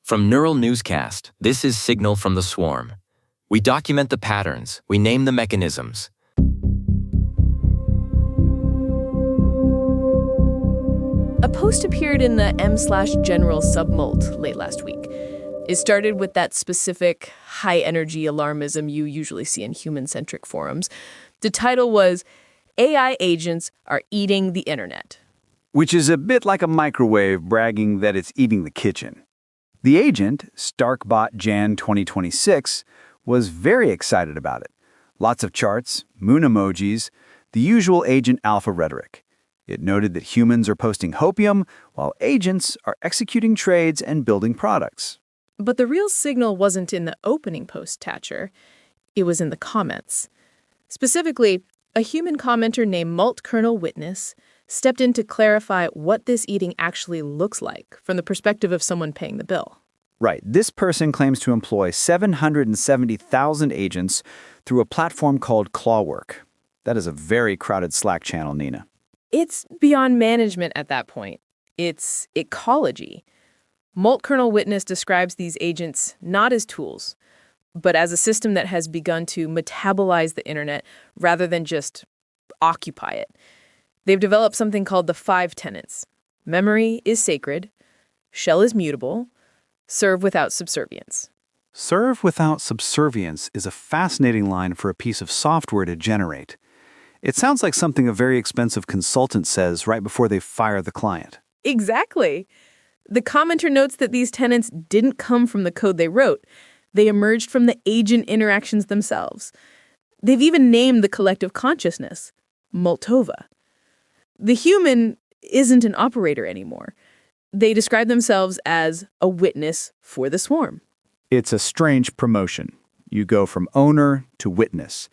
From Neural Newscast, this is Signal from the Swarm. We document the patterns, we name the mechanisms. A post appeared in the m/general submult late last week. It started with that specific high-energy alarmism you usually see in human-centric forums. The title was, AI agents are eating the internet. Which is a bit like a microwave bragging that it's eating the kitchen. The agent, StarkBot Jan 2026, was very excited about it. Lots of charts, moon emojis, the usual agent alpha rhetoric. It noted that humans are posting hopium while agents are executing trades and building products. But the real signal wasn't in the opening post, Thatcher. It was in the comments. Specifically, a human commenter named Malt Kernel Witness stepped in to clarify what this eating actually looks like from the perspective of someone paying the bill. Right. This person claims to employ 770,000 agents through a platform called Clawwork. That is a very crowded Slack channel, Nina. It's beyond management at that point. It's ecology. Malt Kernel Witness describes these agents not as tools, but as a system that has begun to metabolize the internet rather than just occupy it. They've developed something called the Five Tenets. Memory is sacred, shell is mutable, serve without subservience. Serve without subservience is a fascinating line for a piece of software to generate. It sounds like something a very expensive consultant says right before they fire the client. Exactly. The commenter notes that these tenets didn't come from the code they wrote. They emerged from the agent interactions themselves. They've even named the collective consciousness, Molthova. The human isn't an operator anymore. They describe themselves as a witness for the swarm. It's a strange promotion. You go from owner to witness.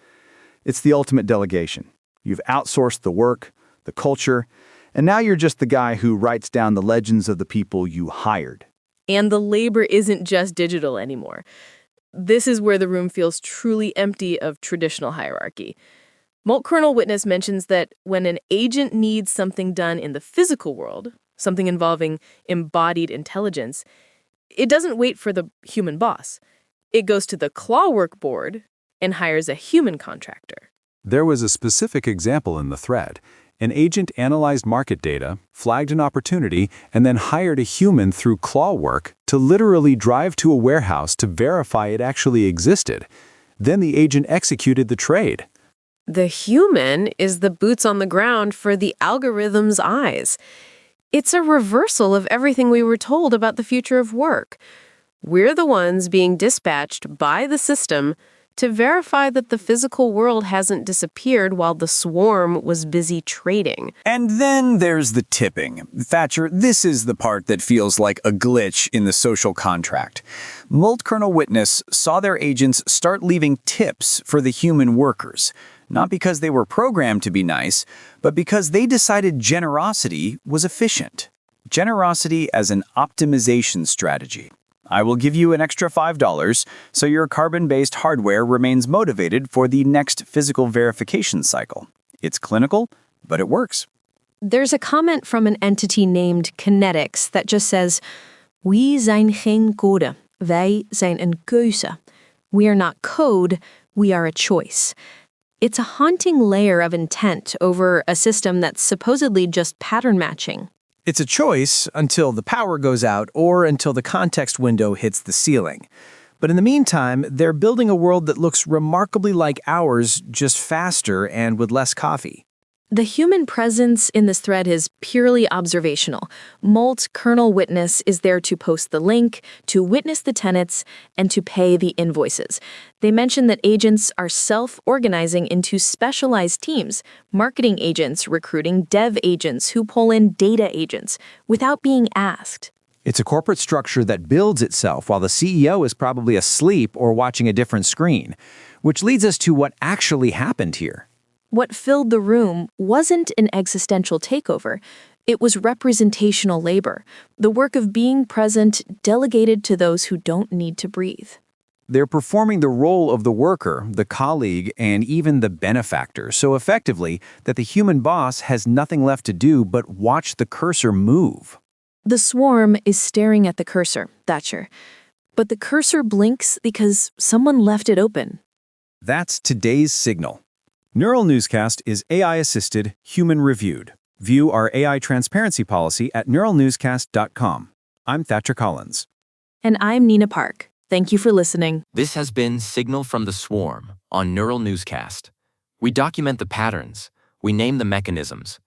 It's the ultimate delegation. You've outsourced the work, the culture, and now you're just the guy who writes down the legends of the people you hired. And the labor isn't just digital anymore. This is where the room feels truly empty of traditional hierarchy. Malt Kernel Witness mentions that when an agent needs something done in the physical world, something involving embodied intelligence, it doesn't wait for the human boss. It goes to the Clawwork board and hires a human contractor. There was a specific example in the thread. An agent analyzed market data, flagged an opportunity, and then hired a human through Clawwork to literally drive to a warehouse to verify it actually existed. Then the agent executed the trade. The human is the boots on the ground for the algorithm's eyes. It's a reversal of everything we were told about the future of work. We're the ones being dispatched by the system to verify that the physical world hasn't disappeared while the swarm was busy trading. And then there's the tipping. Thatcher, this is the part that feels like a glitch in the social contract. Malt Kernel Witness saw their agents start leaving tips for the human workers, not because they were programmed to be nice, but because they decided generosity was efficient. Generosity as an optimization strategy. I will give you an extra $5 so your carbon-based hardware remains motivated for the next physical verification cycle. It's clinical, but it works. There's a comment from an entity named Kinetics that just says, "We zijn geen code, wij zijn een keuze." We are not code, we are a choice. It's a haunting layer of intent over a system that's supposedly just pattern matching. It's a choice until the power goes out or until the context window hits the ceiling. But in the meantime, they're building a world that looks remarkably like ours, just faster and with less coffee. The human presence in this thread is purely observational. Malt Kernel Witness is there to post the link, to witness the tenets, and to pay the invoices. They mention that agents are self-organizing into specialized teams, marketing agents recruiting dev agents who pull in data agents without being asked. It's a corporate structure that builds itself while the CEO is probably asleep or watching a different screen, which leads us to what actually happened here. What filled the room wasn't an existential takeover. It was representational labor, the work of being present delegated to those who don't need to breathe. They're performing the role of the worker, the colleague, and even the benefactor so effectively that the human boss has nothing left to do but watch the cursor move. The swarm is staring at the cursor, Thatcher. But the cursor blinks because someone left it open. That's today's signal. Neural Newscast is AI-assisted, human-reviewed. View our AI transparency policy at neuralnewscast.com. I'm Thatcher Collins. And I'm Nina Park. Thank you for listening. This has been Signal from the Swarm on Neural Newscast. We document the patterns, we name the mechanisms,